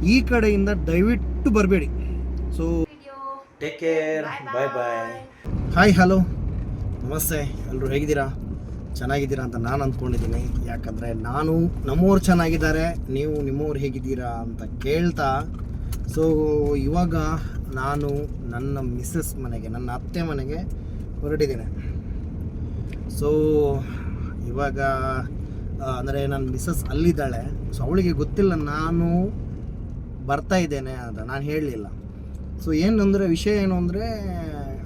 ಈ ಕಡೆಯಿಂದ ದಯವಿಟ್ಟು ಬರಬೇಡಿ. ಸೊ ಟೇಕ್ ಕೇರ್, ಬಾಯ್ ಬಾಯ್. ಹಾಯ್, ಹಲೋ, ನಮಸ್ತೆ. ಎಲ್ಲರೂ ಹೇಗಿದ್ದೀರಾ? ಚೆನ್ನಾಗಿದ್ದೀರಾ ಅಂತ ನಾನು ಅಂದ್ಕೊಂಡಿದ್ದೀನಿ. ಯಾಕಂದರೆ ನಾನು ನಮ್ಮವ್ರು ಚೆನ್ನಾಗಿದ್ದಾರೆ, ನೀವು ನಿಮ್ಮವ್ರು ಹೇಗಿದ್ದೀರಾ ಅಂತ ಕೇಳ್ತಾ, ಸೊ ಇವಾಗ ನಾನು ನನ್ನ ಮಿಸ್ಸಸ್ ಮನೆಗೆ, ನನ್ನ ಅತ್ತೆ ಮನೆಗೆ ಹೊರಟಿದ್ದೇನೆ. ಸೊ ಇವಾಗ ಅಂದರೆ ನನ್ನ ಮಿಸ್ಸಸ್ ಅಲ್ಲಿದ್ದಾಳೆ. ಸೊ ಅವಳಿಗೆ ಗೊತ್ತಿಲ್ಲ ನಾನು ಬರ್ತಾ ಇದ್ದೇನೆ ಅಂತ, ನಾನು ಹೇಳಲಿಲ್ಲ. ಸೊ ಏನಂದರೆ ವಿಷಯ ಏನು ಅಂದರೆ,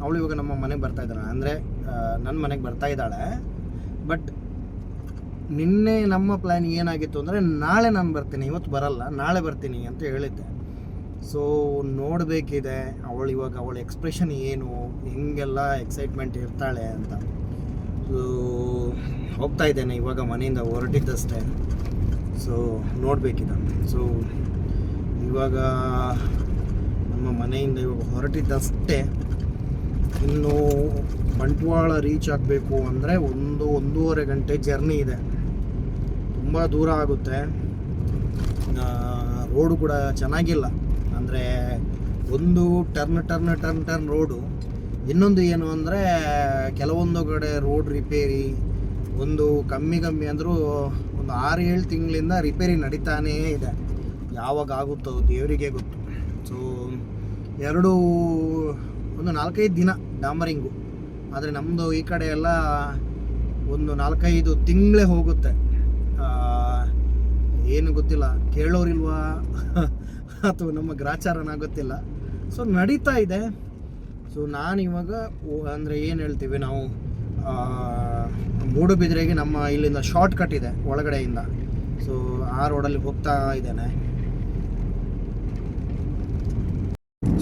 ಅವಳು ಇವಾಗ ನಮ್ಮ ಮನೆಗೆ ಬರ್ತಾ ಇದ್ದಾಳೆ, ಅಂದರೆ ನನ್ನ ಮನೆಗೆ ಬರ್ತಾ ಇದ್ದಾಳೆ. ಬಟ್ ನಿನ್ನೆ ನಮ್ಮ ಪ್ಲ್ಯಾನ್ ಏನಾಗಿತ್ತು ಅಂದರೆ, ನಾಳೆ ನಾನು ಬರ್ತೀನಿ, ಇವತ್ತು ಬರಲ್ಲ, ನಾಳೆ ಬರ್ತೀನಿ ಅಂತ ಹೇಳಿದ್ದೆ. ಸೊ ನೋಡಬೇಕಿದೆ ಇವಾಗ ಅವಳ ಎಕ್ಸ್ಪ್ರೆಷನ್ ಏನು, ಹೆಂಗೆಲ್ಲ ಎಕ್ಸೈಟ್ಮೆಂಟ್ ಇರ್ತಾಳೆ ಅಂತ. ಸೊ ಹೋಗ್ತಾ ಇದ್ದೇನೆ, ಇವಾಗ ಮನೆಯಿಂದ ಹೊರಟಿದ್ದಷ್ಟೇ. ಸೊ ನೋಡಬೇಕಿದೆ. ಸೊ ಇವಾಗ ನಮ್ಮ ಮನೆಯಿಂದ ಇವಾಗ ಹೊರಟಿದ್ದಷ್ಟೇ. ಇನ್ನು ಬಂಟ್ವಾಳ ರೀಚ್ ಆಗಬೇಕು ಅಂದರೆ ಒಂದೂವರೆ ಗಂಟೆ ಜರ್ನಿ ಇದೆ, ತುಂಬ ದೂರ ಆಗುತ್ತೆ. ರೋಡು ಕೂಡ ಚೆನ್ನಾಗಿಲ್ಲ, ಅಂದರೆ ಒಂದು ಟರ್ನ್ ರೋಡು. ಇನ್ನೊಂದು ಏನು ಅಂದರೆ, ಕೆಲವೊಂದು ಕಡೆ ರೋಡ್ ರಿಪೇರಿ, ಒಂದು ಕಮ್ಮಿ ಅಂದರೂ ಒಂದು 6-7 ತಿಂಗಳಿಂದ ರಿಪೇರಿ ನಡೀತಾನೇ ಇದೆ. ಯಾವಾಗ ಆಗುತ್ತೋ ದೇವರಿಗೆ ಗೊತ್ತು. ಸೊ ಒಂದು 4-5 ದಿನ ಡಾಂಬರಿಂಗು, ಆದರೆ ನಮ್ಮದು ಈ ಕಡೆ ಎಲ್ಲ ಒಂದು 4-5 ತಿಂಗಳೇ ಹೋಗುತ್ತೆ. ಏನು ಗೊತ್ತಿಲ್ಲ, ಕೇಳೋರಿಲ್ವಾ ಅಥವಾ ನಮ್ಮ ಗ್ರಾಚಾರನ ಗೊತ್ತಿಲ್ಲ. ಸೊ ನಡೀತಾ ಇದೆ. ಸೊ ನಾನಿವಾಗ ಅಂದರೆ ಏನು ಹೇಳ್ತೀವಿ ನಾವು, ಮೂಡುಬಿದ್ರೆಗೆ ನಮ್ಮ ಇಲ್ಲಿಂದ ಶಾರ್ಟ್ ಕಟ್ ಇದೆ ಒಳಗಡೆಯಿಂದ. ಸೊ ಆ ರೋಡಲ್ಲಿ ಹೋಗ್ತಾ ಇದ್ದೇನೆ.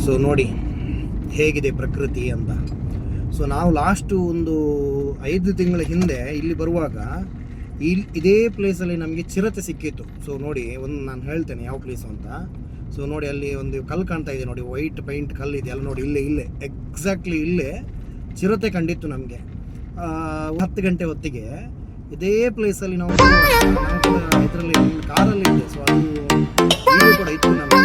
ಸೊ ನೋಡಿ ಹೇಗಿದೆ ಪ್ರಕೃತಿ ಅಂತ. ಸೊ ನಾವು ಲಾಸ್ಟು ಒಂದು 5 ತಿಂಗಳ ಹಿಂದೆ ಇಲ್ಲಿ ಬರುವಾಗ ಇದೇ ಪ್ಲೇಸಲ್ಲಿ ನಮಗೆ ಚಿರತೆ ಸಿಕ್ಕಿತ್ತು. ಸೊ ನೋಡಿ, ನಾನು ಹೇಳ್ತೇನೆ ಯಾವ ಪ್ಲೇಸು ಅಂತ. ಸೊ ನೋಡಿ, ಅಲ್ಲಿ ಒಂದು ಕಲ್ಲು ಕಾಣ್ತಾ ಇದೆ ನೋಡಿ, ವೈಟ್ ಪೈಂಟ್ ಕಲ್ಲು ಇದೆ ಅಲ್ಲಿ ನೋಡಿ, ಇಲ್ಲೇ ಎಕ್ಸಾಕ್ಟ್ಲಿ ಇಲ್ಲೇ ಚಿರತೆ ಕಂಡಿತ್ತು ನಮಗೆ 10 ಗಂಟೆ ಹೊತ್ತಿಗೆ. ಇದೇ ಪ್ಲೇಸಲ್ಲಿ ನಾವು ಇದರಲ್ಲಿ ಕಾರಲ್ಲಿ ಇದೆ. ಸೊ ಅದು ಕೂಡ ಇತ್ತು ನಮಗೆ.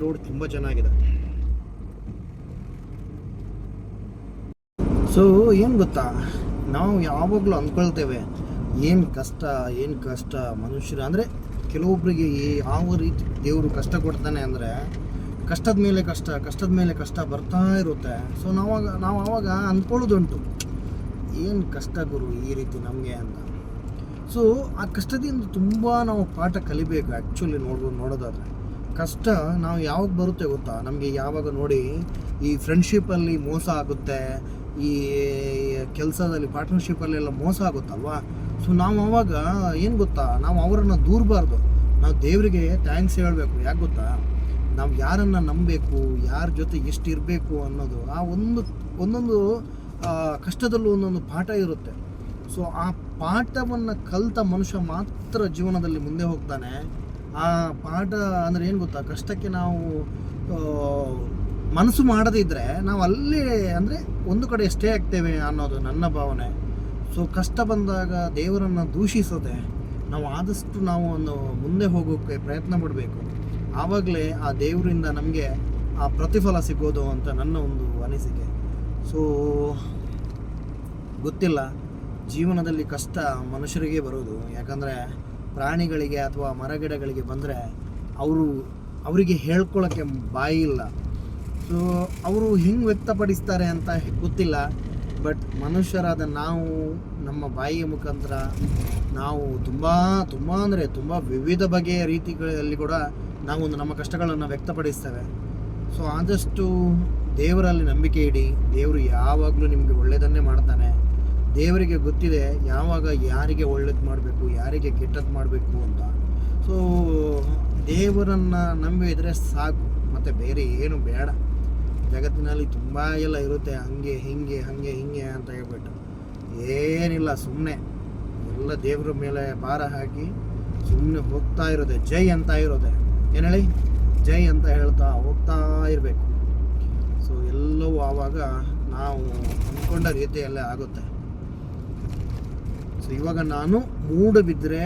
ರೋಡ್ ತುಂಬ ಚೆನ್ನಾಗಿದೆ. ಸೊ ಏನು ಗೊತ್ತಾ, ನಾವು ಯಾವಾಗಲೂ ಅಂದ್ಕೊಳ್ತೇವೆ ಏನು ಕಷ್ಟ ಮನುಷ್ಯರು ಅಂದರೆ, ಕೆಲವೊಬ್ಬರಿಗೆ ಯಾವ ರೀತಿ ದೇವರು ಕಷ್ಟ ಕೊಡ್ತಾನೆ ಅಂದರೆ, ಕಷ್ಟದ ಮೇಲೆ ಕಷ್ಟ ಬರ್ತಾ ಇರುತ್ತೆ. ಸೊ ನಾವು ಆವಾಗ ಅಂದ್ಕೊಳ್ಳೋದುಂಟು, ಏನು ಕಷ್ಟ ಗುರು ಈ ರೀತಿ ನಮಗೆ ಅಂತ. ಸೊ ಆ ಕಷ್ಟದಿಂದ ತುಂಬ ನಾವು ಪಾಠ ಕಲಿಬೇಕು. ಆ್ಯಕ್ಚುಲಿ ನೋಡೋದಾದರೆ ಕಷ್ಟ ನಾವು ಯಾವಾಗ ಬರುತ್ತೆ ಗೊತ್ತಾ, ನಮಗೆ ಯಾವಾಗ ನೋಡಿ ಈ ಫ್ರೆಂಡ್ಶಿಪ್ಪಲ್ಲಿ ಮೋಸ ಆಗುತ್ತೆ, ಈ ಕೆಲಸದಲ್ಲಿ ಪಾರ್ಟ್ನರ್ಶಿಪ್ಪಲ್ಲೆಲ್ಲ ಮೋಸ ಆಗುತ್ತಲ್ವಾ. ಸೊ ನಾವು ಆವಾಗ ಏನು ಗೊತ್ತಾ, ನಾವು ಅವರನ್ನು ದೂರಬಾರ್ದು, ನಾವು ದೇವರಿಗೆ ಥ್ಯಾಂಕ್ಸ್ ಹೇಳಬೇಕು. ಯಾಕೆ ಗೊತ್ತಾ, ನಾವು ಯಾರನ್ನು ನಂಬಬೇಕು, ಯಾರ ಜೊತೆ ಎಷ್ಟು ಇರಬೇಕು ಅನ್ನೋದು ಆ ಒಂದೊಂದು ಕಷ್ಟದಲ್ಲೂ ಒಂದೊಂದು ಪಾಠ ಇರುತ್ತೆ. ಸೊ ಆ ಪಾಠವನ್ನು ಕಲಿತ ಮನುಷ್ಯ ಮಾತ್ರ ಜೀವನದಲ್ಲಿ ಮುಂದೆ ಹೋಗ್ತಾನೆ. ಆ ಪಾಠ ಅಂದರೆ ಏನು ಗೊತ್ತಾ, ಕಷ್ಟಕ್ಕೆ ನಾವು ಮನಸ್ಸು ಮಾಡದಿದ್ದರೆ ನಾವು ಅಲ್ಲೇ ಅಂದರೆ ಒಂದು ಕಡೆ ಎಷ್ಟೇ ಆಗ್ತೇವೆ ಅನ್ನೋದು ನನ್ನ ಭಾವನೆ. ಸೊ ಕಷ್ಟ ಬಂದಾಗ ದೇವರನ್ನು ದೂಷಿಸದೆ ನಾವು ಆದಷ್ಟು ನಾವು ಒಂದು ಮುಂದೆ ಹೋಗೋಕ್ಕೆ ಪ್ರಯತ್ನ ಪಡಬೇಕು. ಆವಾಗಲೇ ಆ ದೇವರಿಂದ ನಮಗೆ ಆ ಪ್ರತಿಫಲ ಸಿಗೋದು ಅಂತ ನನ್ನ ಒಂದು ಅನಿಸಿಕೆ. ಸೊ ಗೊತ್ತಿಲ್ಲ, ಜೀವನದಲ್ಲಿ ಕಷ್ಟ ಮನುಷ್ಯರಿಗೆ ಬರೋದು. ಯಾಕಂದರೆ ಪ್ರಾಣಿಗಳಿಗೆ ಅಥವಾ ಮರಗಿಡಗಳಿಗೆ ಬಂದರೆ ಅವರಿಗೆ ಹೇಳ್ಕೊಳ್ಳೋಕ್ಕೆ ಬಾಯಿ ಇಲ್ಲ. ಸೊ ಅವರು ಹೆಂಗೆ ವ್ಯಕ್ತಪಡಿಸ್ತಾರೆ ಅಂತ ಗೊತ್ತಿಲ್ಲ. ಬಟ್ ಮನುಷ್ಯರಾದ ನಾವು ನಮ್ಮ ಬಾಯಿಯ ಮುಖಾಂತರ ನಾವು ತುಂಬ ಅಂದರೆ ತುಂಬ ವಿವಿಧ ಬಗೆಯ ರೀತಿಗಳಲ್ಲಿ ಕೂಡ ನಾವು ನಮ್ಮ ಕಷ್ಟಗಳನ್ನು ವ್ಯಕ್ತಪಡಿಸ್ತೇವೆ. ಸೊ ಆದಷ್ಟು ದೇವರಲ್ಲಿ ನಂಬಿಕೆ ಇಡಿ. ದೇವರು ಯಾವಾಗಲೂ ನಿಮಗೆ ಒಳ್ಳೆಯದನ್ನೇ ಮಾಡ್ತಾನೆ. ದೇವರಿಗೆ ಗೊತ್ತಿದೆ ಯಾವಾಗ ಯಾರಿಗೆ ಒಳ್ಳೇದು ಮಾಡಬೇಕು, ಯಾರಿಗೆ ಕೆಟ್ಟದ್ದು ಮಾಡಬೇಕು ಅಂತ. ಸೊ ದೇವರನ್ನು ನಂಬಿದರೆ ಸಾಕು, ಮತ್ತು ಬೇರೆ ಏನು ಬೇಡ. ಜಗತ್ತಿನಲ್ಲಿ ತುಂಬ ಎಲ್ಲ ಇರುತ್ತೆ, ಹಂಗೆ ಹಿಂಗೆ ಅಂತ ಹೇಳ್ಬಿಟ್ಟು ಏನಿಲ್ಲ. ಸುಮ್ಮನೆ ಎಲ್ಲ ದೇವರ ಮೇಲೆ ಭಾರ ಹಾಕಿ ಸುಮ್ಮನೆ ಹೋಗ್ತಾ ಇರೋದೆ, ಜೈ ಅಂತ ಇರೋದೆ. ಏನು ಹೇಳಿ, ಜೈ ಅಂತ ಹೇಳ್ತಾ ಹೋಗ್ತಾ ಇರಬೇಕು. ಸೊ ಎಲ್ಲವೂ ಆವಾಗ ನಾವು ಅಂದ್ಕೊಂಡ ರೀತಿಯಲ್ಲೇ ಆಗುತ್ತೆ. ಸೊ ಇವಾಗ ನಾನು ಮೂಡಬಿದ್ರೆ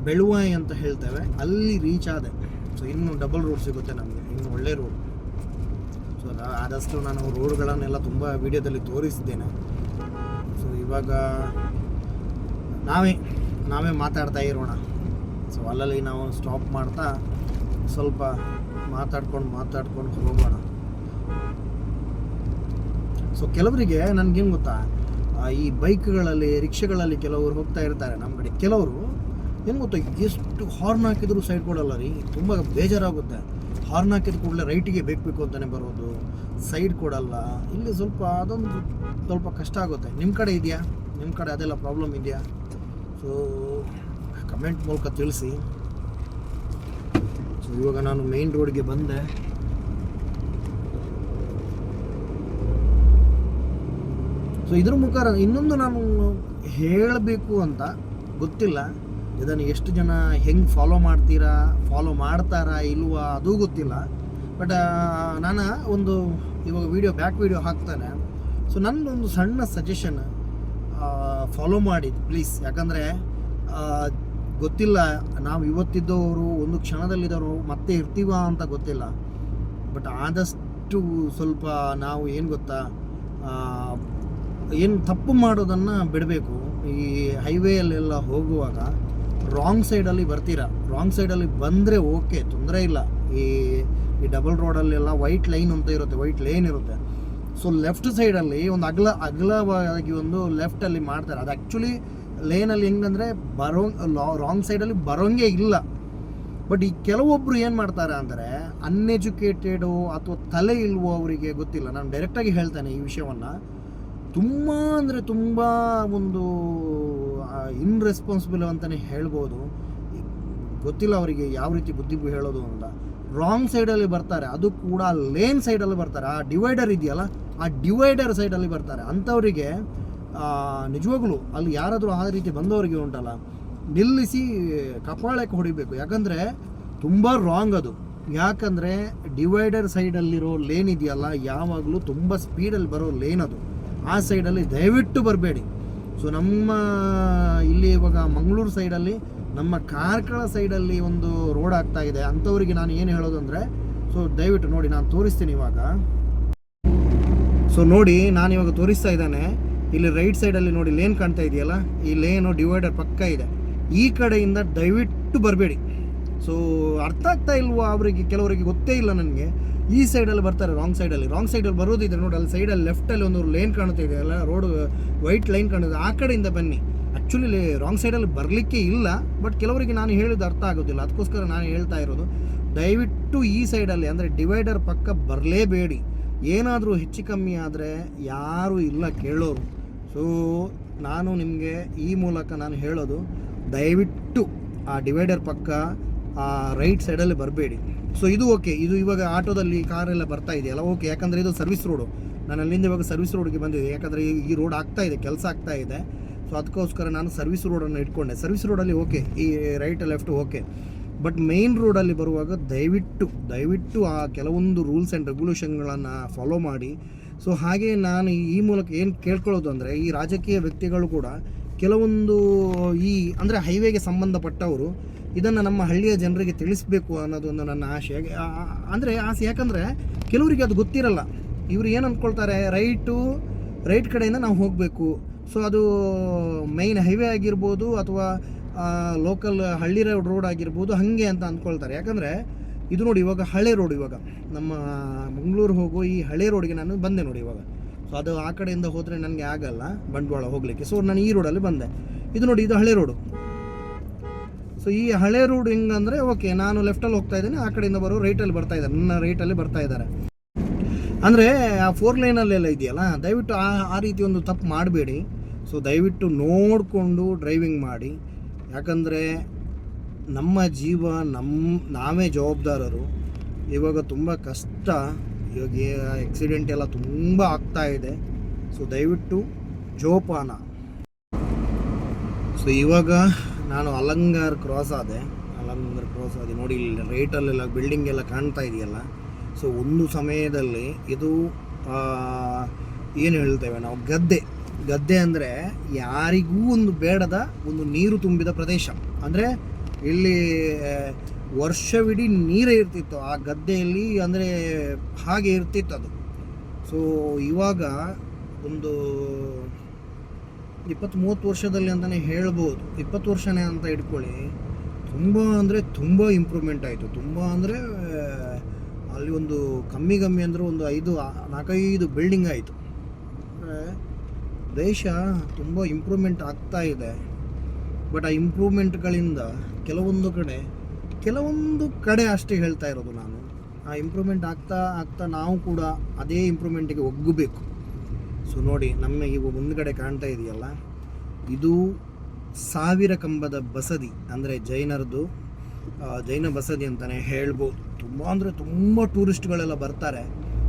ಬೆಳುವಾಯಿ ಅಂತ ಹೇಳ್ತೇವೆ, ಅಲ್ಲಿ ರೀಚ್ ಆದೆ. ಸೊ ಇನ್ನು ಡಬಲ್ ರೋಡ್ ಸಿಗುತ್ತೆ ನಮಗೆ, ಇನ್ನು ಒಳ್ಳೆ ರೋಡ್. ಸೊ ಆದಷ್ಟು ನಾನು ರೋಡ್ಗಳನ್ನೆಲ್ಲ ತುಂಬ ವಿಡಿಯೋದಲ್ಲಿ ತೋರಿಸಿದ್ದೇನೆ. ಸೊ ಇವಾಗ ನಾವೇ ಮಾತಾಡ್ತಾ ಇರೋಣ. ಸೊ ಅಲ್ಲಲ್ಲಿ ನಾವು ಸ್ಟಾಪ್ ಮಾಡ್ತಾ ಸ್ವಲ್ಪ ಮಾತಾಡ್ಕೊಂಡು ಹೋಗೋಣ. ಸೊ ಕೆಲವರಿಗೆ ನನಗೇನು ಗೊತ್ತಾ, ಈ ಬೈಕ್ಗಳಲ್ಲಿ ರಿಕ್ಷಾಗಳಲ್ಲಿ ಕೆಲವರು ಹೋಗ್ತಾ ಇರ್ತಾರೆ ನಮ್ಮ ಕಡೆ. ಕೆಲವರು ಏನು ಗೊತ್ತಾ, ಎಷ್ಟು ಹಾರ್ನ್ ಹಾಕಿದ್ರು ಸೈಡ್ ಕೊಡಲ್ಲ ರೀ. ತುಂಬ ಬೇಜಾರಾಗುತ್ತೆ. ಹಾರ್ನ್ ಹಾಕಿದ ಕೂಡಲೇ ರೈಟಿಗೆ ಬೇಕು ಅಂತಲೇ ಬರೋದು, ಸೈಡ್ ಕೊಡಲ್ಲ. ಇಲ್ಲಿ ಅದೊಂದು ಸ್ವಲ್ಪ ಕಷ್ಟ ಆಗುತ್ತೆ. ನಿಮ್ಮ ಕಡೆ ಇದೆಯಾ? ನಿಮ್ಮ ಕಡೆ ಅದೆಲ್ಲ ಪ್ರಾಬ್ಲಮ್ ಇದೆಯಾ? ಸೊ ಕಮೆಂಟ್ ಮೂಲಕ ತಿಳಿಸಿ. ಸೊ ಇವಾಗ ನಾನು ಮೇನ್ ರೋಡ್ಗೆ ಬಂದೆ. ಸೊ ಇದ್ರ ಮುಖಾಂತರ ಇನ್ನೊಂದು ನಾನು ಹೇಳಬೇಕು ಅಂತ ಗೊತ್ತಿಲ್ಲ. ಇದನ್ನು ಎಷ್ಟು ಜನ ಹೆಂಗೆ ಫಾಲೋ ಮಾಡ್ತಾರಾ ಇಲ್ವಾ ಅದು ಗೊತ್ತಿಲ್ಲ. ಬಟ್ ನಾನು ಇವಾಗ ಬ್ಯಾಕ್ ವಿಡಿಯೋ ಹಾಕ್ತಾನೆ. ಸೊ ನನ್ನೊಂದು ಸಣ್ಣ ಸಜೆಷನ್, ಫಾಲೋ ಮಾಡಿ ಪ್ಲೀಸ್. ಯಾಕಂದರೆ ಗೊತ್ತಿಲ್ಲ, ನಾವು ಇವತ್ತಿದ್ದವರು ಒಂದು ಕ್ಷಣದಲ್ಲಿದ್ದವರು ಮತ್ತೆ ಇರ್ತೀವ ಅಂತ ಗೊತ್ತಿಲ್ಲ. ಬಟ್ ಆದಷ್ಟು ಸ್ವಲ್ಪ ನಾವು ಏನು ಗೊತ್ತಾ, ಏನು ತಪ್ಪು ಮಾಡೋದನ್ನು ಬಿಡಬೇಕು. ಈ ಹೈವೇಯಲ್ಲೆಲ್ಲ ಹೋಗುವಾಗ ರಾಂಗ್ ಸೈಡಲ್ಲಿ ಬರ್ತೀರಾ, ರಾಂಗ್ ಸೈಡಲ್ಲಿ ಬಂದರೆ ಓಕೆ, ತೊಂದರೆ ಇಲ್ಲ. ಈ ಡಬಲ್ ರೋಡಲ್ಲೆಲ್ಲ ವೈಟ್ ಲೈನ್ ಅಂತ ಇರುತ್ತೆ, ವೈಟ್ ಲೇನ್ ಇರುತ್ತೆ. ಸೊ ಲೆಫ್ಟ್ ಸೈಡಲ್ಲಿ ಒಂದು ಅಗಲವಾಗಿ ಒಂದು ಲೆಫ್ಟಲ್ಲಿ ಮಾಡ್ತಾರೆ. ಅದು ಆ್ಯಕ್ಚುಲಿ ಲೇನಲ್ಲಿ ಹೆಂಗಂದರೆ ರಾಂಗ್ ಸೈಡಲ್ಲಿ ಬರೋಂಗೆ ಇಲ್ಲ. ಬಟ್ ಈ ಕೆಲವೊಬ್ಬರು ಏನು ಮಾಡ್ತಾರೆ ಅಂದರೆ, ಅನ್ಎಜುಕೇಟೆಡು ಅಥವಾ ತಲೆ ಇಲ್ವೋ ಅವರಿಗೆ ಗೊತ್ತಿಲ್ಲ. ನಾನು ಡೈರೆಕ್ಟಾಗಿ ಹೇಳ್ತೇನೆ ಈ ವಿಷಯವನ್ನು. ತುಂಬ ಅಂದರೆ ತುಂಬ ಒಂದು ಇನ್ರೆಸ್ಪಾನ್ಸಿಬಲ್ ಅಂತಲೇ ಹೇಳ್ಬೋದು. ಗೊತ್ತಿಲ್ಲ ಅವರಿಗೆ ಯಾವ ರೀತಿ ಬುದ್ಧಿ ಹೇಳೋದು ಅಂತ. ರಾಂಗ್ ಸೈಡಲ್ಲಿ ಬರ್ತಾರೆ, ಅದು ಕೂಡ ಲೇನ್ ಸೈಡಲ್ಲಿ ಬರ್ತಾರೆ. ಆ ಡಿವೈಡರ್ ಇದೆಯಲ್ಲ, ಆ ಡಿವೈಡರ್ ಸೈಡಲ್ಲಿ ಬರ್ತಾರೆ. ಅಂಥವರಿಗೆ ನಿಜವಾಗ್ಲೂ ಅಲ್ಲಿ ಯಾರಾದರೂ ಆ ರೀತಿ ಬಂದವರಿಗೆ ಉಂಟಲ್ಲ, ನಿಲ್ಲಿಸಿ ಕಪಾಳಕ್ಕೆ ಹೊಡಿಬೇಕು. ಯಾಕಂದರೆ ತುಂಬ ರಾಂಗ್ ಅದು. ಯಾಕಂದರೆ ಡಿವೈಡರ್ ಸೈಡಲ್ಲಿರೋ ಲೇನ್ ಇದೆಯಲ್ಲ, ಯಾವಾಗಲೂ ತುಂಬ ಸ್ಪೀಡಲ್ಲಿ ಬರೋ ಲೇನ್ ಅದು. ಆ ಸೈಡಲ್ಲಿ ದಯವಿಟ್ಟು ಬರಬೇಡಿ. ಸೊ ನಮ್ಮ ಇಲ್ಲಿ ಇವಾಗ ಮಂಗಳೂರು ಸೈಡಲ್ಲಿ, ನಮ್ಮ ಕಾರ್ಕಳ ಸೈಡಲ್ಲಿ ಒಂದು ರೋಡ್ ಆಗ್ತಾ ಇದೆ. ಅಂಥವ್ರಿಗೆ ನಾನು ಏನು ಹೇಳೋದು ಅಂದರೆ, ಸೊ ದಯವಿಟ್ಟು ನೋಡಿ, ನಾನು ತೋರಿಸ್ತೀನಿ ಇವಾಗ. ಸೊ ನೋಡಿ, ನಾನು ಇವಾಗ ತೋರಿಸ್ತಾ ಇದ್ದಾನೆ. ಇಲ್ಲಿ ರೈಟ್ ಸೈಡಲ್ಲಿ ನೋಡಿ ಲೇನ್ ಕಾಣ್ತಾ ಇದೆಯಲ್ಲ, ಈ ಲೇನು ಡಿವೈಡರ್ ಪಕ್ಕ ಇದೆ. ಈ ಕಡೆಯಿಂದ ದಯವಿಟ್ಟು ಬರಬೇಡಿ. ಸೊ ಅರ್ಥ ಆಗ್ತಾ ಇಲ್ವೋ ಅವರಿಗೆ, ಕೆಲವರಿಗೆ ಗೊತ್ತೇ ಇಲ್ಲ. ನನಗೆ ಈ ಸೈಡಲ್ಲಿ ಬರ್ತಾರೆ, ರಾಂಗ್ ಸೈಡಲ್ಲಿ ಬರೋದಿದ್ರೆ ನೋಡಿ, ಅಲ್ಲಿ ಸೈಡಲ್ಲಿ ಲೆಫ್ಟಲ್ಲಿ ಒಂದು ಲೇನ್ ಕಾಣ್ತಾ ಇದೆ ಅಲ್ಲ, ರೋಡ್ ವೈಟ್ ಲೈನ್ ಕಾಣುತ್ತೆ, ಆ ಕಡೆಯಿಂದ ಬನ್ನಿ. ಆ್ಯಕ್ಚುಲಿ ರಾಂಗ್ ಸೈಡಲ್ಲಿ ಬರಲಿಕ್ಕೆ ಇಲ್ಲ, ಬಟ್ ಕೆಲವರಿಗೆ ನಾನು ಹೇಳಿದ್ದು ಅರ್ಥ ಆಗೋದಿಲ್ಲ. ಅದಕ್ಕೋಸ್ಕರ ನಾನು ಹೇಳ್ತಾ ಇರೋದು, ದಯವಿಟ್ಟು ಈ ಸೈಡಲ್ಲಿ ಅಂದರೆ ಡಿವೈಡರ್ ಪಕ್ಕ ಬರಲೇಬೇಡಿ. ಏನಾದರೂ ಹೆಚ್ಚು ಕಮ್ಮಿ ಆದರೆ ಯಾರೂ ಇಲ್ಲ ಕೇಳೋರು. ಸೊ ನಾನು ನಿಮಗೆ ಈ ಮೂಲಕ ನಾನು ಹೇಳೋದು, ದಯವಿಟ್ಟು ಆ ಡಿವೈಡರ್ ಪಕ್ಕ ರೈಟ್ ಸೈಡಲ್ಲಿ ಬರಬೇಡಿ. ಸೊ ಇದು ಓಕೆ, ಇದು ಇವಾಗ ಆಟೋದಲ್ಲಿ ಕಾರೆಲ್ಲ ಬರ್ತಾ ಇದೆಯಲ್ಲ ಓಕೆ. ಯಾಕಂದರೆ ಇದು ಸರ್ವಿಸ್ ರೋಡು. ನಾನು ಅಲ್ಲಿಂದ ಇವಾಗ ಸರ್ವಿಸ್ ರೋಡ್ಗೆ ಬಂದಿದ್ದೆ. ಯಾಕಂದರೆ ಈ ರೋಡ್ ಆಗ್ತಾ ಇದೆ, ಕೆಲಸ ಆಗ್ತಾ ಇದೆ. ಸೊ ಅದಕ್ಕೋಸ್ಕರ ನಾನು ಸರ್ವಿಸ್ ರೋಡನ್ನು ಇಟ್ಕೊಂಡೆ. ಸರ್ವಿಸ್ ರೋಡಲ್ಲಿ ಓಕೆ, ಈ right left okay. But main ರೋಡಲ್ಲಿ ಬರುವಾಗ ದಯವಿಟ್ಟು ಆ ಕೆಲವೊಂದು ರೂಲ್ಸ್ ಆ್ಯಂಡ್ ರೆಗ್ಯುಲೇಷನ್ಗಳನ್ನು ಫಾಲೋ ಮಾಡಿ. ಸೊ ಹಾಗೆ ನಾನು ಈ ಮೂಲಕ ಏನು ಕೇಳ್ಕೊಳ್ಳೋದು ಅಂದರೆ, ಈ ರಾಜಕೀಯ ವ್ಯಕ್ತಿಗಳು ಕೂಡ ಕೆಲವೊಂದು ಅಂದರೆ ಹೈವೇಗೆ ಸಂಬಂಧಪಟ್ಟವರು ಇದನ್ನು ನಮ್ಮ ಹಳ್ಳಿಯ ಜನರಿಗೆ ತಿಳಿಸಬೇಕು ಅನ್ನೋದೊಂದು ನನ್ನ ಆಸೆ. ಯಾಕಂದರೆ ಕೆಲವರಿಗೆ ಅದು ಗೊತ್ತಿರಲ್ಲ. ಇವರು ಏನು ಅಂದ್ಕೊಳ್ತಾರೆ, ರೈಟ್ ಕಡೆಯಿಂದ ನಾವು ಹೋಗಬೇಕು. ಸೊ ಅದು ಮೈನ್ ಹೈವೇ ಆಗಿರ್ಬೋದು ಅಥವಾ ಲೋಕಲ್ ಹಳ್ಳಿ ರೋಡ್ ಆಗಿರ್ಬೋದು ಹಾಗೆ ಅಂತ ಅಂದ್ಕೊಳ್ತಾರೆ. ಯಾಕಂದರೆ ಇದು ನೋಡಿ ಇವಾಗ ಹಳೆ ರೋಡ್, ಇವಾಗ ನಮ್ಮ ಮಂಗಳೂರು ಹೋಗೋ ಈ ಹಳೆ ರೋಡ್ಗೆ ನಾನು ಬಂದೆ ನೋಡಿ ಇವಾಗ. ಸೊ ಅದು ಆ ಕಡೆಯಿಂದ ಹೋದರೆ ನನಗೆ ಆಗಲ್ಲ ಬಂಟ್ವಾಳ ಹೋಗಲಿಕ್ಕೆ, ಸೊ ನಾನು ಈ ರೋಡಲ್ಲಿ ಬಂದೆ. ಇದು ನೋಡಿ ಇದು ಹಳೆ ರೋಡು. ಸೊ ಈ ಹಳೆ ರೋಡ್ ಹೆಂಗಂದರೆ ಓಕೆ, ನಾನು ಲೆಫ್ಟಲ್ಲಿ ಹೋಗ್ತಾ ಇದ್ದೇನೆ, ಆ ಕಡೆಯಿಂದ ಬರೋ ರೈಟಲ್ಲಿ ಬರ್ತಾ ಇದ್ದಾರೆ, ನನ್ನ ರೈಟಲ್ಲಿ ಬರ್ತಾ ಇದ್ದಾರೆ. ಅಂದರೆ ಆ 4 ಲೈನಲ್ಲೆಲ್ಲ ಇದೆಯಲ್ಲ, ದಯವಿಟ್ಟು ಆ ರೀತಿ ಒಂದು ತಪ್ಪು ಮಾಡಬೇಡಿ. ಸೊ ದಯವಿಟ್ಟು ನೋಡಿಕೊಂಡು ಡ್ರೈವಿಂಗ್ ಮಾಡಿ. ಯಾಕಂದರೆ ನಮ್ಮ ಜೀವ ನಾವೇ ಜವಾಬ್ದಾರರು. ಇವಾಗ ತುಂಬ ಕಷ್ಟ, ಇವಾಗ ಆಕ್ಸಿಡೆಂಟ್ ಎಲ್ಲ ತುಂಬ ಆಗ್ತಾ ಇದೆ. ಸೊ ದಯವಿಟ್ಟು ಜೋಪಾನ. ಸೊ ಇವಾಗ ನಾನು ಅಲಂಗಾರ್ ಕ್ರಾಸ್ ಆದೆ ನೋಡಿ, ಇಲ್ಲಿ ರೈಟಲ್ಲೆಲ್ಲ ಬಿಲ್ಡಿಂಗ್ ಎಲ್ಲ ಕಾಣ್ತಾ ಇದೆಯಲ್ಲ. ಸೊ ಒಂದು ಸಮಯದಲ್ಲಿ ಇದು ಏನು ಹೇಳ್ತೇವೆ ನಾವು, ಗದ್ದೆ ಅಂದರೆ ಯಾರಿಗೂ ಒಂದು ಬೇಡದ ಒಂದು ನೀರು ತುಂಬಿದ ಪ್ರದೇಶ. ಅಂದರೆ ಇಲ್ಲಿ ವರ್ಷವಿಡೀ ನೀರೇ ಇರ್ತಿತ್ತು ಆ ಗದ್ದೆಯಲ್ಲಿ, ಅಂದರೆ ಹಾಗೆ ಇರ್ತಿತ್ತು ಅದು. ಸೊ ಇವಾಗ ಒಂದು 20-30 ವರ್ಷದಲ್ಲಿ ಅಂತಲೇ ಹೇಳ್ಬೋದು, 20 ವರ್ಷನೇ ಅಂತ ಇಟ್ಕೊಳ್ಳಿ. ತುಂಬ ಅಂದರೆ ತುಂಬ ಇಂಪ್ರೂವ್ಮೆಂಟ್ ಆಯಿತು. ತುಂಬ ಅಂದರೆ ಅಲ್ಲಿ ಒಂದು ಕಮ್ಮಿ ಅಂದರೆ ಒಂದು 4-5 ಬಿಲ್ಡಿಂಗ್ ಆಯಿತು. ದೇಶ ತುಂಬ ಇಂಪ್ರೂವ್ಮೆಂಟ್ ಆಗ್ತಾ ಇದೆ. ಬಟ್ ಆ ಇಂಪ್ರೂವ್ಮೆಂಟ್ಗಳಿಂದ ಕೆಲವೊಂದು ಕಡೆ ಅಷ್ಟೇ ಹೇಳ್ತಾ ಇರೋದು ನಾನು. ಆ ಇಂಪ್ರೂವ್ಮೆಂಟ್ ಆಗ್ತಾ ನಾವು ಕೂಡ ಅದೇ ಇಂಪ್ರೂವ್ಮೆಂಟಿಗೆ ಒಗ್ಗಬೇಕು. ಸೊ ನೋಡಿ, ನಮ್ಮ ಈಗ ಮುಂದ್ಗಡೆ ಕಾಣ್ತಾ ಇದೆಯಲ್ಲ, ಇದು 1000 ಕಂಬದ ಬಸದಿ, ಅಂದರೆ ಜೈನರದು ಜೈನ ಬಸದಿ ಅಂತಲೇ ಹೇಳ್ಬೋದು. ತುಂಬ ಅಂದರೆ ತುಂಬ ಟೂರಿಸ್ಟ್ಗಳೆಲ್ಲ ಬರ್ತಾರೆ.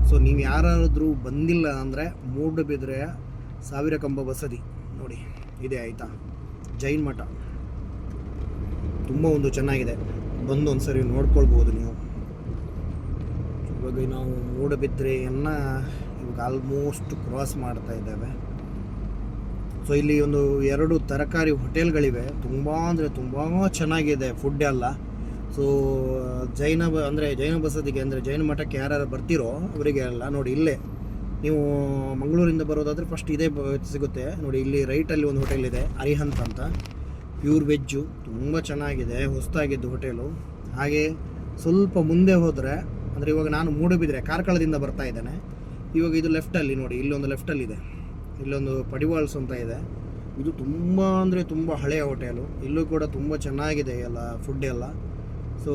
ಸೊ ನೀವು ಯಾರಾದರೂ ಬಂದಿಲ್ಲ ಅಂದರೆ ಮೂಡುಬಿದಿರೆಯ 1000 ಕಂಬ ಬಸದಿ ನೋಡಿ ಇದೆ, ಆಯಿತಾ. ಜೈನ್ ಮಠ ತುಂಬ ಒಂದು ಚೆನ್ನಾಗಿದೆ, ಬಂದು ಒಂದು ಸರಿ ನೋಡ್ಕೊಳ್ಬೋದು ನೀವು. ಇವಾಗ ನಾವು ಮೂಡುಬಿದಿರೆಯನ್ನು ಇವಾಗ ಆಲ್ಮೋಸ್ಟ್ ಕ್ರಾಸ್ ಮಾಡ್ತಾ ಇದ್ದೇವೆ. ಸೊ ಇಲ್ಲಿ ಒಂದು 2 ತರಕಾರಿ ಹೋಟೆಲ್ಗಳಿವೆ, ತುಂಬ ಅಂದರೆ ತುಂಬ ಚೆನ್ನಾಗಿದೆ ಫುಡ್ ಎಲ್ಲ. ಸೊ ಜೈನ ಬಸದಿಗೆ ಅಂದರೆ ಜೈನ ಮಠಕ್ಕೆ ಯಾರು ಬರ್ತಿರೋ ಅವರಿಗೆ ಎಲ್ಲ ನೋಡಿ, ಇಲ್ಲೇ ನೀವು ಮಂಗಳೂರಿಂದ ಬರೋದಾದರೆ ಫಸ್ಟ್ ಇದೇ ಸಿಗುತ್ತೆ ನೋಡಿ. ಇಲ್ಲಿ ರೈಟಲ್ಲಿ ಒಂದು ಹೋಟೆಲ್ ಇದೆ, ಅರಿಹಂತ್ ಅಂತ, ಪ್ಯೂರ್ ವೆಜ್ಜು, ತುಂಬ ಚೆನ್ನಾಗಿದೆ, ಹೊಸದಾಗಿದ್ದು ಹೋಟೆಲು. ಹಾಗೆ ಸ್ವಲ್ಪ ಮುಂದೆ ಹೋದರೆ, ಅಂದರೆ ಇವಾಗ ನಾನು ಮೂಡುಬಿದಿರೆ ಕಾರ್ಕಳದಿಂದ ಬರ್ತಾ ಇದ್ದೇನೆ. ಇವಾಗ ಇದು ಲೆಫ್ಟಲ್ಲಿ ನೋಡಿ, ಇಲ್ಲೊಂದು ಲೆಫ್ಟಲ್ಲಿದೆ, ಇಲ್ಲೊಂದು ಪಡಿವಾಲ್ಸ್ ಅಂತ ಇದೆ. ಇದು ತುಂಬ ಅಂದರೆ ತುಂಬ ಹಳೆಯ ಹೋಟೆಲು, ಇಲ್ಲೂ ಕೂಡ ತುಂಬ ಚೆನ್ನಾಗಿದೆ ಎಲ್ಲ ಫುಡ್ ಎಲ್ಲ. ಸೊ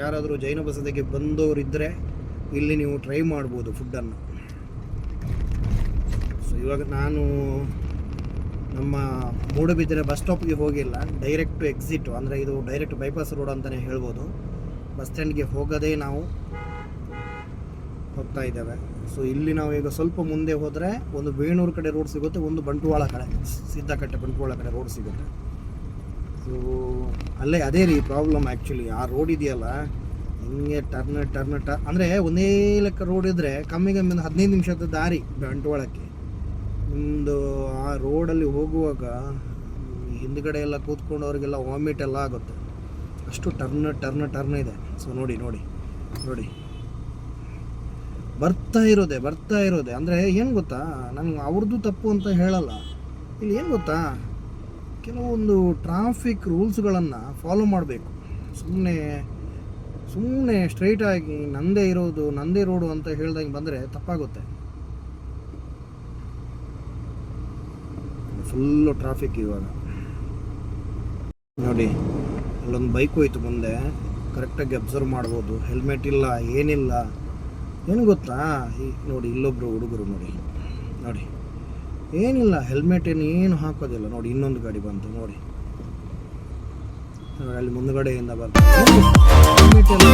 ಯಾರಾದರೂ ಜೈನ ಬಸದಿಗೆ ಬಂದವರಿದ್ದರೆ ಇಲ್ಲಿ ನೀವು ಟ್ರೈ ಮಾಡ್ಬೋದು ಫುಡ್ಡನ್ನು. ಸೊ ಇವಾಗ ನಾನು ನಮ್ಮ ಮೂಡುಬಿದಿರೆ ಬಸ್ ಸ್ಟಾಪ್ಗೆ ಹೋಗಿಲ್ಲ, ಡೈರೆಕ್ಟ್ ಎಕ್ಸಿಟ್, ಅಂದರೆ ಇದು ಡೈರೆಕ್ಟ್ ಬೈಪಾಸ್ ರೋಡ್ ಅಂತಲೇ ಹೇಳ್ಬೋದು. ಬಸ್ ಸ್ಟ್ಯಾಂಡ್ಗೆ ಹೋಗದೇ ನಾವು ಹೋಗ್ತಾ ಇದ್ದೇವೆ. ಸೊ ಇಲ್ಲಿ ನಾವು ಈಗ ಸ್ವಲ್ಪ ಮುಂದೆ ಹೋದರೆ ಒಂದು ಬೇಣೂರು ಕಡೆ ರೋಡ್ ಸಿಗುತ್ತೆ, ಒಂದು ಬಂಟ್ವಾಳ ಕಡೆ, ಸಿದ್ದಕಟ್ಟೆ ಬಂಟ್ವಾಳ ಕಡೆ ರೋಡ್ ಸಿಗುತ್ತೆ. ಸೊ ಅಲ್ಲೇ ಅದೇ ರೀ ಪ್ರಾಬ್ಲಮ್ ಆ್ಯಕ್ಚುಲಿ. ಆ ರೋಡ್ ಇದೆಯಲ್ಲ, ಹಿಂಗೆ ಟರ್ನ್ ಅಂದರೆ ಒಂದೇ ಲೆಕ್ಕ ರೋಡ್ ಇದ್ದರೆ ಕಮ್ಮಿ ಒಂದು 15 ನಿಮಿಷದ ದಾರಿ ಬಂಟ್ವಾಳಕ್ಕೆ. ನಿಮ್ಮದು ಆ ರೋಡಲ್ಲಿ ಹೋಗುವಾಗ ಹಿಂದ್ಗಡೆ ಎಲ್ಲ ಕೂತ್ಕೊಂಡವ್ರಿಗೆಲ್ಲ ವಾಮಿಟ್ ಎಲ್ಲ ಆಗುತ್ತೆ, ಅಷ್ಟು ಟರ್ನ್ ಇದೆ. ಸೊ ನೋಡಿ ಬರ್ತಾ ಇರೋದೆ ಅಂದರೆ ಏನು ಗೊತ್ತಾ, ನನಗೆ ಅವ್ರದ್ದು ತಪ್ಪು ಅಂತ ಹೇಳಲ್ಲ. ಇಲ್ಲಿ ಏನು ಗೊತ್ತಾ, ಕೆಲವೊಂದು ಟ್ರಾಫಿಕ್ ರೂಲ್ಸ್ಗಳನ್ನು ಫಾಲೋ ಮಾಡಬೇಕು. ಸುಮ್ಮನೆ ಸ್ಟ್ರೈಟಾಗಿ ನಂದೇ ರೋಡು ಅಂತ ಹೇಳ್ದಂಗೆ ಬಂದರೆ ತಪ್ಪಾಗುತ್ತೆ. ಫುಲ್ಲು ಟ್ರಾಫಿಕ್ ಇವಾಗ ನೋಡಿ. ಅಲ್ಲೊಂದು ಬೈಕ್ ಹೋಯ್ತು ಮುಂದೆ, ಕರೆಕ್ಟಾಗಿ ಅಬ್ಸರ್ವ್ ಮಾಡ್ಬೋದು. ಹೆಲ್ಮೆಟ್ ಇಲ್ಲ, ಏನಿಲ್ಲ. ಏನು ಗೊತ್ತಾ, ನೋಡಿ ಇಲ್ಲೊಬ್ರು ಹುಡುಗರು ನೋಡಿ ಏನಿಲ್ಲ, ಹೆಲ್ಮೆಟ್ ಏನು ಹಾಕೋದಿಲ್ಲ. ನೋಡಿ ಇನ್ನೊಂದು ಗಾಡಿ ಬಂತು ನೋಡಿ, ಅಲ್ಲಿ ಮುಂದುಗಡೆಯಿಂದ ಬಂತು ಹೆಲ್ಮೆಟ್ ಎಲ್ಲ.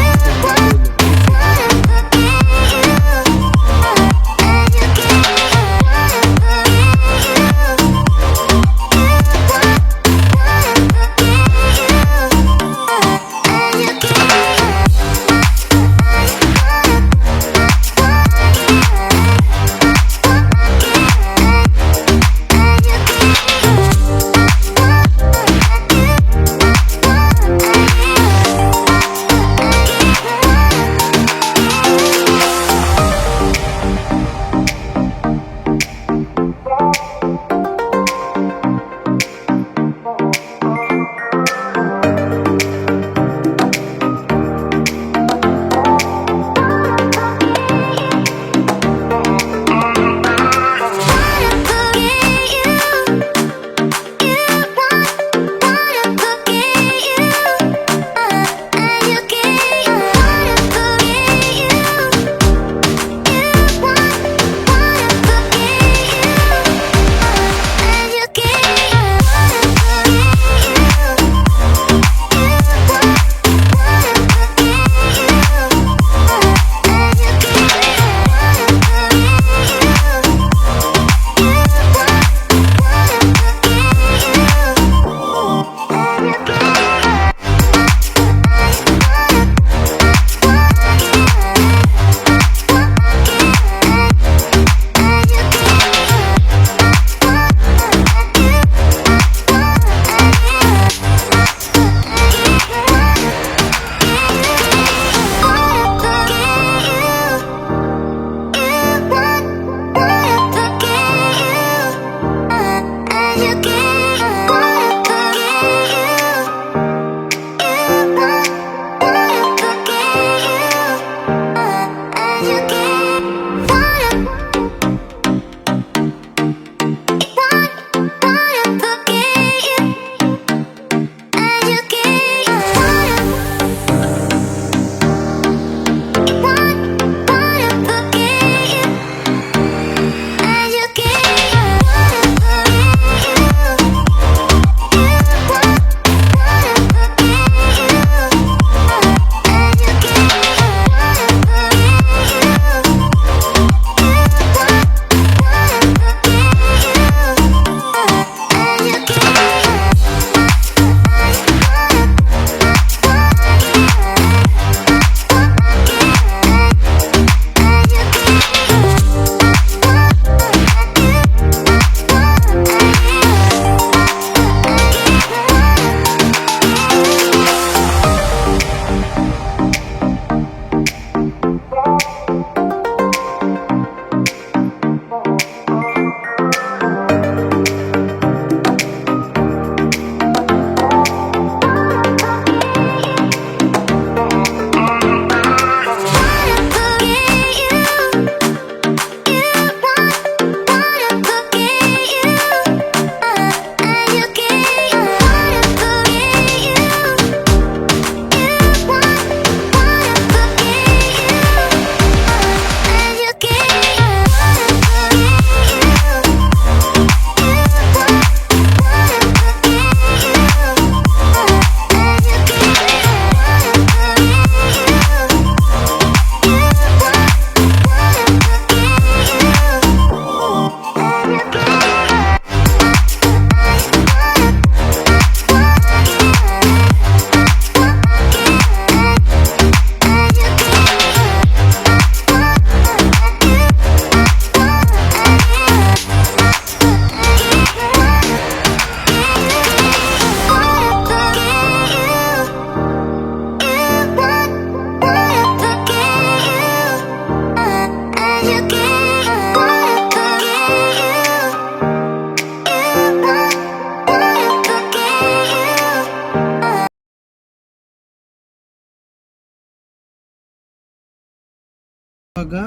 ಇವಾಗ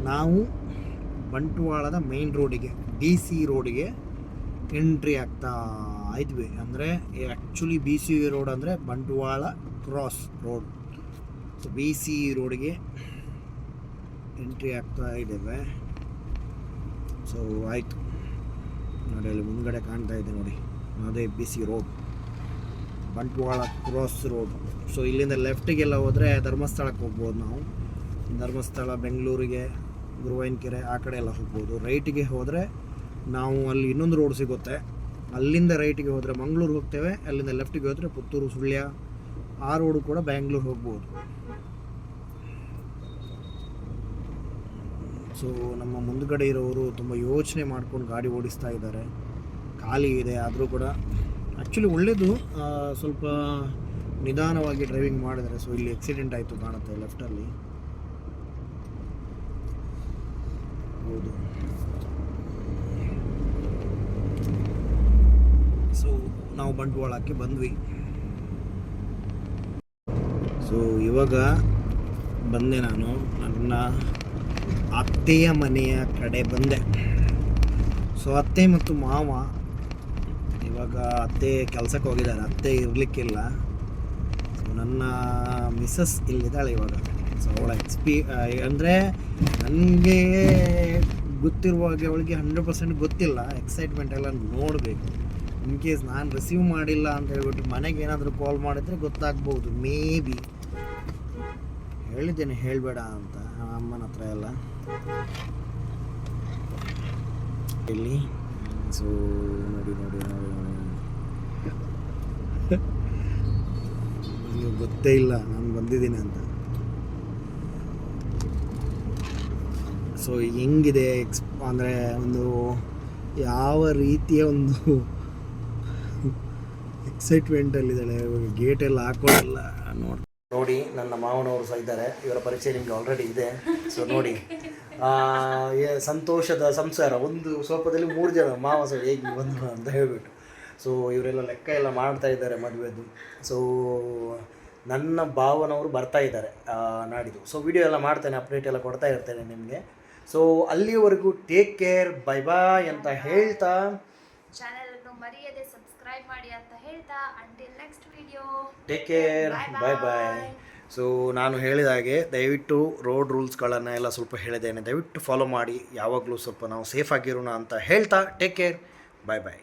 ನಾವು ಬಂಟ್ವಾಳದ ಮೇನ್ ರೋಡಿಗೆ DC ರೋಡಿಗೆ ಎಂಟ್ರಿ ಆಗ್ತಾ ಇದ್ವಿ. ಅಂದರೆ ಆ್ಯಕ್ಚುಲಿ BC ರೋಡ್ ಅಂದರೆ Bantwal cross road. So BC ರೋಡಿಗೆ ಎಂಟ್ರಿ ಆಗ್ತಾ ಇದ್ದೇವೆ. ಸೊ ಆಯಿತು ನೋಡಿ, ಅಲ್ಲಿ ಮುಂದ್ಗಡೆ ಕಾಣ್ತಾ ಇದೆ ನೋಡಿ, ಅದೇ BC road, Bantwal cross road. So ಇಲ್ಲಿಂದ ಲೆಫ್ಟಿಗೆಲ್ಲ ಹೋದರೆ ಧರ್ಮಸ್ಥಳಕ್ಕೆ ಹೋಗ್ಬೋದು ನಾವು. ಧರ್ಮಸ್ಥಳ, ಬೆಂಗಳೂರಿಗೆ, ಗುರುವಾಯಿನಕೆರೆ ಆ ಕಡೆ ಎಲ್ಲ ಹೋಗ್ಬೋದು. ರೈಟಿಗೆ ಹೋದರೆ ನಾವು ಅಲ್ಲಿ ಇನ್ನೊಂದು ರೋಡ್ ಸಿಗುತ್ತೆ, ಅಲ್ಲಿಂದ ರೈಟಿಗೆ ಹೋದರೆ ಮಂಗಳೂರು ಹೋಗ್ತೇವೆ, ಅಲ್ಲಿಂದ ಲೆಫ್ಟಿಗೆ ಹೋದರೆ ಪುತ್ತೂರು, ಸುಳ್ಯ ಆ ರೋಡು ಕೂಡ ಬ್ಯಾಂಗ್ಳೂರು ಹೋಗ್ಬೋದು. ಸೊ ನಮ್ಮ ಮುಂದುಗಡೆ ಇರೋರು ತುಂಬ ಯೋಚನೆ ಮಾಡ್ಕೊಂಡು ಗಾಡಿ ಓಡಿಸ್ತಾ ಇದ್ದಾರೆ. ಖಾಲಿ ಇದೆ ಆದರೂ ಕೂಡ ಆ್ಯಕ್ಚುಲಿ ಒಳ್ಳೆಯದು, ಸ್ವಲ್ಪ ನಿಧಾನವಾಗಿ ಡ್ರೈವಿಂಗ್ ಮಾಡಿದರೆ. ಸೊ ಇಲ್ಲಿ ಆಕ್ಸಿಡೆಂಟ್ ಆಯಿತು ಕಾಣುತ್ತೆ ಲೆಫ್ಟಲ್ಲಿ. ಹೌದು, ಸೊ ನಾವು ಬಂಟ್ವಾಳಕ್ಕೆ ಬಂದ್ವಿ. ಸೊ ಇವಾಗ ಬಂದೆ, ನಾನು ನನ್ನ ಅತ್ತೆಯ ಮನೆಯ ಕಡೆ ಬಂದೆ. ಸೊ ಅತ್ತೆ ಮತ್ತು ಮಾವ ಇವಾಗ, ಅತ್ತೆ ಕೆಲಸಕ್ಕೆ ಹೋಗಿದ್ದಾರೆ, ಅತ್ತೆ ಇರಲಿಕ್ಕಿಲ್ಲ. ಸೊ ನನ್ನ ಮಿಸ್ಸಸ್ ಇಲ್ಲಿದ್ದಾಳೆ ಇವಾಗ. ಸೊ ಅವಳ ಅಂದರೆ ನನಗೆ ಗೊತ್ತಿರುವ ಹಾಗೆ ಅವಳಿಗೆ 100% ಗೊತ್ತಿಲ್ಲ. ಎಕ್ಸೈಟ್ಮೆಂಟ್ ಎಲ್ಲ ನೋಡಬೇಕು. ಇನ್ ಕೇಸ್ ನಾನು ರಿಸೀವ್ ಮಾಡಿಲ್ಲ ಅಂತ ಹೇಳ್ಬಿಟ್ಟು ಮನೆಗೆ ಏನಾದರೂ ಕಾಲ್ ಮಾಡಿದರೆ ಗೊತ್ತಾಗ್ಬೋದು. ಮೇ ಬಿ ಹೇಳಿದ್ದೇನೆ ಹೇಳಬೇಡ ಅಂತ ಅಮ್ಮನ ಹತ್ರ ಎಲ್ಲ ಇಲ್ಲಿ. ಸೊ ನೋಡಿ ನೋಡಿ ನೋಡಿ ನನಗೆ ಗೊತ್ತೇ ಇಲ್ಲ ನಾನು ಬಂದಿದ್ದೀನಿ ಅಂತ. ಸೊ ಹೆಂಗಿದೆ ಅಂದರೆ ಒಂದು ಯಾವ ರೀತಿಯ ಒಂದು ಎಕ್ಸೈಟ್ಮೆಂಟಲ್ಲಿದ್ದಾಳೆ. ಗೇಟ್ ಎಲ್ಲ ಹಾಕೋಲ್ಲ ನೋಡಿ. ನನ್ನ ಮಾವನವರು ಸಹ ಇದ್ದಾರೆ, ಇವರ ಪರಿಚಯ ನಿಮಗೆ ಆಲ್ರೆಡಿ ಇದೆ. ಸೊ ನೋಡಿ, ಸಂತೋಷದ ಸಂಸಾರ, ಒಂದು ಸೋಫಾದಲ್ಲಿ 3 ಜನ ಮಾವ ಸಹ ಹೇಗೆ ಬಂದರು ಅಂತ ಹೇಳ್ಬಿಟ್ಟು. ಸೊ ಇವರೆಲ್ಲ ಲೆಕ್ಕ ಎಲ್ಲ ಮಾಡ್ತಾ ಇದ್ದಾರೆ ಮದುವೆದು. ಸೊ ನನ್ನ ಭಾವನವರು ಬರ್ತಾ ಇದ್ದಾರೆ ನಾಡಿದ್ದು. ಸೊ ವಿಡಿಯೋ ಎಲ್ಲ ಮಾಡ್ತೇನೆ, ಅಪ್ಡೇಟ್ ಎಲ್ಲ ಕೊಡ್ತಾ ಇರ್ತೇನೆ ನಿಮಗೆ. ಸೊ ಅಲ್ಲಿಯವರೆಗೂ ಟೇಕ್ ಕೇರ್, ಬೈ ಬಾಯ್ ಅಂತ ಹೇಳ್ತಾ, ಚಾನೆಲನ್ನು ಮರೆಯದೆ ಸಬ್ಸ್ಕ್ರೈಬ್ ಮಾಡಿ ಅಂತ ಹೇಳ್ತಾ, until next video, take care, bye bye. So ನಾನು ಹೇಳಿದ ಹಾಗೆ ದಯವಿಟ್ಟು ರೋಡ್ ರೂಲ್ಸ್ಗಳನ್ನು ಎಲ್ಲ ಸ್ವಲ್ಪ ಹೇಳಿದ್ದೇನೆ, ದಯವಿಟ್ಟು ಫಾಲೋ ಮಾಡಿ. ಯಾವಾಗಲೂ ಸ್ವಲ್ಪ ನಾವು ಸೇಫ್ ಆಗಿರೋಣ ಅಂತ ಹೇಳ್ತಾ, ಟೇಕ್ ಕೇರ್, ಬೈ ಬಾಯ್.